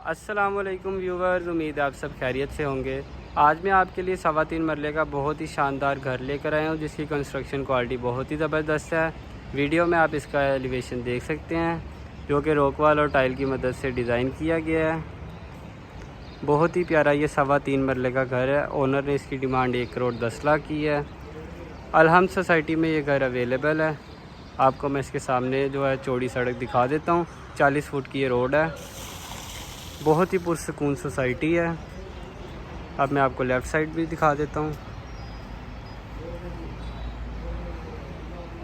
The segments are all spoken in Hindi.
अस्सलामुअलैकुम व्यूवर्स, उम्मीद है आप सब खैरियत से होंगे। आज मैं आपके लिए 3.25 मरले का बहुत ही शानदार घर लेकर आया हूँ जिसकी कंस्ट्रक्शन क्वालिटी बहुत ही ज़बरदस्त है। वीडियो में आप इसका एलिवेशन देख सकते हैं जो कि रॉकवॉल और टाइल की मदद से डिज़ाइन किया गया है। बहुत ही प्यारा ये 3.25 मरले का घर है। ओनर ने इसकी डिमांड 1 करोड़ 10 लाख की है। अलहम सोसाइटी में ये घर अवेलेबल है। आपको मैं इसके सामने जो है चौड़ी सड़क दिखा देता हूँ। 40 फुट की ये रोड है। बहुत ही पुरसकून सोसाइटी है। अब मैं आपको लेफ़्ट साइड भी दिखा देता हूँ।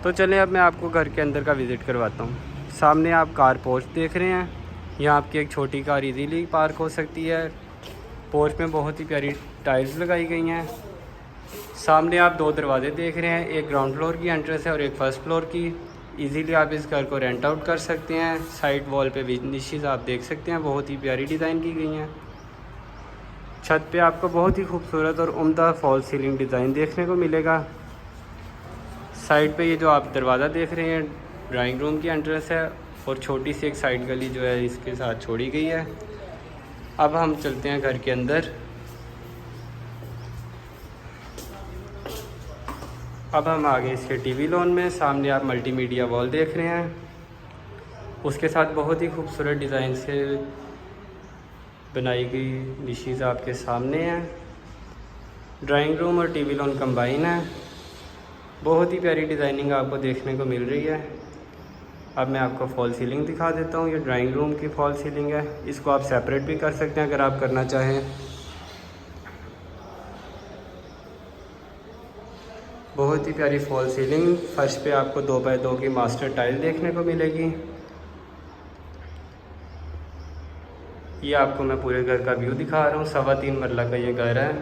तो चलें अब मैं आपको घर के अंदर का विज़िट करवाता हूँ। सामने आप कार पोर्च देख रहे हैं। यहाँ आपकी एक छोटी कार इजीली पार्क हो सकती है। पोर्च में बहुत ही प्यारी टाइल्स लगाई गई हैं। सामने आप 2 दरवाजे देख रहे हैं, एक ग्राउंड फ्लोर की एंट्रेंस है और एक फर्स्ट फ्लोर की। इजीली आप इस घर को रेंट आउट कर सकते हैं। साइड वॉल पे विंडोज़ आप देख सकते हैं, बहुत ही प्यारी डिज़ाइन की गई हैं। छत पे आपको बहुत ही खूबसूरत और उम्दा फॉल सीलिंग डिज़ाइन देखने को मिलेगा। साइड पे ये जो आप दरवाज़ा देख रहे हैं ड्राइंग रूम की एंट्रेंस है और छोटी सी एक साइड गली जो है इसके साथ छोड़ी गई है। अब हम चलते हैं घर के अंदर। अब हम आ गए इसके टीवी लॉन में। सामने आप मल्टीमीडिया वॉल देख रहे हैं, उसके साथ बहुत ही खूबसूरत डिज़ाइन से बनाई गई डिशेज़ आपके सामने हैं। ड्राइंग रूम और टीवी लॉन कंबाइन है। बहुत ही प्यारी डिज़ाइनिंग आपको देखने को मिल रही है। अब मैं आपको फॉल सीलिंग दिखा देता हूँ। ये ड्राइंग रूम की फॉल सीलिंग है। इसको आप सेपरेट भी कर सकते हैं अगर आप करना चाहें। बहुत ही प्यारी फॉल सीलिंग। फर्श पे आपको 2x2 की मास्टर टाइल देखने को मिलेगी। ये आपको मैं पूरे घर का व्यू दिखा रहा हूँ। 3.25 मरला का ये घर है।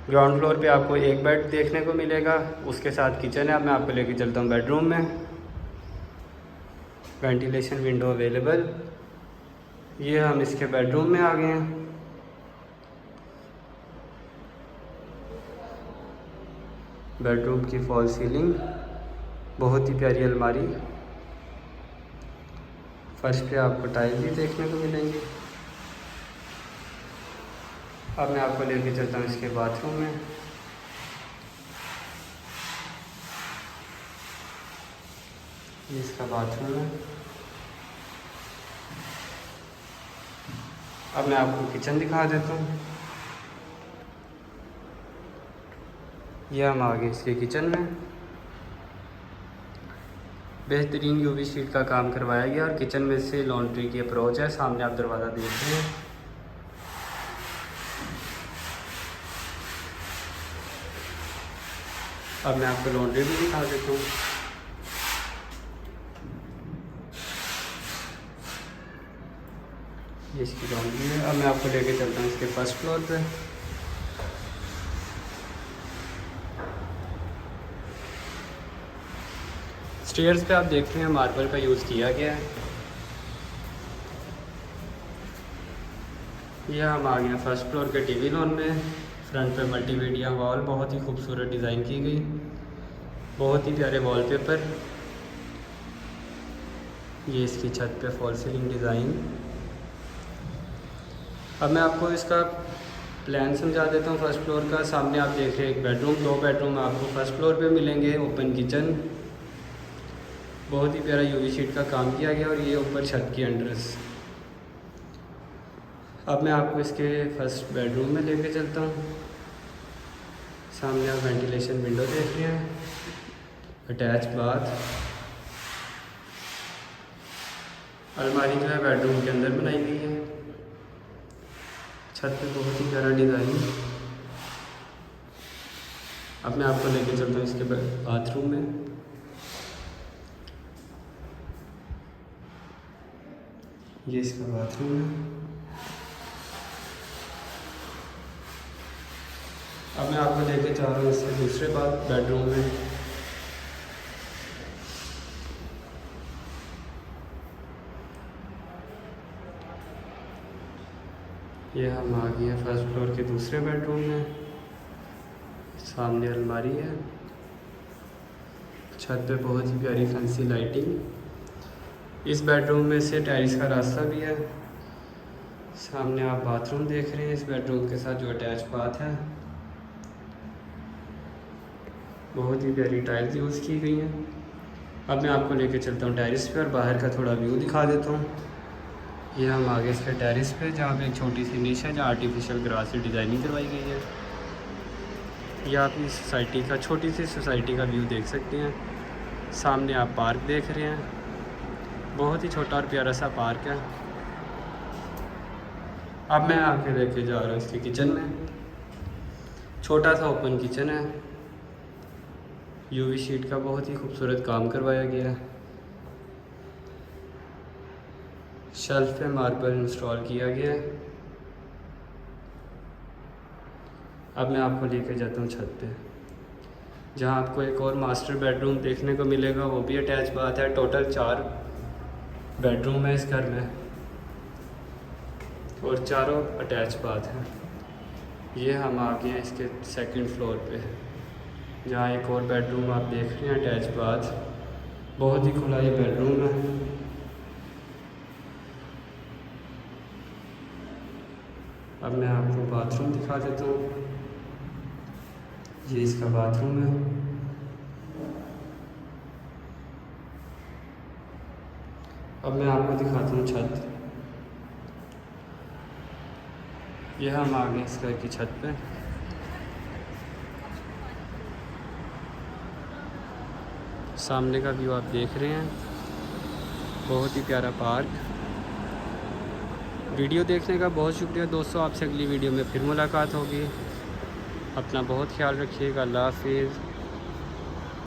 ग्राउंड फ्लोर पे आपको एक बेड देखने को मिलेगा, उसके साथ किचन है। अब मैं आपको लेके चलता हूँ बेडरूम में। Ventilation window available. ये हम इसके बेडरूम में आ गए हैं। बेडरूम की फॉल सीलिंग, बहुत ही प्यारी अलमारी। फर्श पे आपको टाइल भी देखने को मिलेंगी। अब मैं आपको लेके चलता हूँ इसके बाथरूम में। ये इसका बाथरूम है। अब मैं आपको किचन दिखा देता हूँ। यह हम आ गए इसके किचन में। बेहतरीन यूवी शीट का काम करवाया गया और किचन में से लॉन्ड्री की अप्रोच है। सामने आप दरवाज़ा देख रहे हैं। अब मैं आपको लॉन्ड्री भी दिखा देता हूँ। ये इसकी लॉन्ड्री है। अब मैं आपको लेके चलता हूँ इसके फर्स्ट फ्लोर पे। स्टेयर्स पे आप देखते हैं मार्बल का यूज़ किया गया है। यह हम आ गए फर्स्ट फ्लोर के टीवी लॉन में। फ्रंट पे मल्टीमीडिया वॉल, बहुत ही खूबसूरत डिज़ाइन की गई, बहुत ही प्यारे वॉलपेपर। ये इसकी छत पे फॉल सीलिंग डिज़ाइन। अब मैं आपको इसका प्लान समझा देता हूँ फर्स्ट फ्लोर का। सामने आप देख रहे हैं एक बेडरूम, 2 बेडरूम आपको फर्स्ट फ्लोर पे मिलेंगे। ओपन किचन, बहुत ही प्यारा यूवी शीट का काम किया गया और ये ऊपर छत की एंट्रेंस। अब मैं आपको इसके फर्स्ट बेडरूम में लेके चलता हूँ। सामने आप वेंटिलेशन विंडो देख रहे हैं। Attach bath. अलमारी जो है बेडरूम के अंदर बनाई गई है। छत पे बहुत ही प्यारा डिज़ाइन। अब मैं आपको लेके चलता हूँ इसके बाथरूम में। ये इसका बाथरूम है। अब मैं आपको लेके जा रहा हूँ इसके दूसरे बेडरूम में। ये हम आ गए हैं फर्स्ट फ्लोर के दूसरे बेडरूम में। सामने अलमारी है। छत पे बहुत ही प्यारी फैंसी लाइटिंग। इस बेडरूम में से टेरेस का रास्ता भी है। सामने आप बाथरूम देख रहे हैं इस बेडरूम के साथ जो अटैच बाथ है। बहुत ही प्यारी टाइल्स यूज़ की गई हैं। अब मैं आपको लेके चलता हूँ टेरेस पे और बाहर का थोड़ा व्यू दिखा देता हूँ। ये हम आगे इसके टेरेस पे, जहाँ पे एक छोटी सी निश है जहाँ आर्टिफिशियल ग्रास से डिज़ाइनिंग करवाई गई है। यह आप इस सोसाइटी का, छोटी सी सोसाइटी का व्यू देख सकते हैं। सामने आप पार्क देख रहे हैं, बहुत ही छोटा और प्यारा सा पार्क है। अब मैं आपके लेके जा रहा हूँ इसके किचन में। छोटा सा ओपन किचन है, यूवी शीट का बहुत ही खूबसूरत काम करवाया गया है। शेल्फ पे मार्बल इंस्टॉल किया गया है। अब मैं आपको लेके जाता हूँ छत पे, जहाँ आपको एक और मास्टर बेडरूम देखने को मिलेगा, वो भी अटैच बात है। टोटल 4 बेडरूम है इस घर में और चारों अटैच बात है। ये हम आ गए हैं इसके सेकंड फ्लोर पे, जहाँ एक और बेडरूम आप देख रहे हैं अटैच बाथ। बहुत ही खुला ये बेडरूम है। अब मैं आपको बाथरूम दिखा देता हूँ। ये इसका बाथरूम है। अब मैं आपको दिखाता हूँ छत। यह हम आ गए इस घर की छत पे। सामने का व्यू आप देख रहे हैं, बहुत ही प्यारा पार्क। वीडियो देखने का बहुत शुक्रिया दोस्तों। आपसे अगली वीडियो में फिर मुलाकात होगी। अपना बहुत ख्याल रखिएगा। अल्लाह हाफिज़।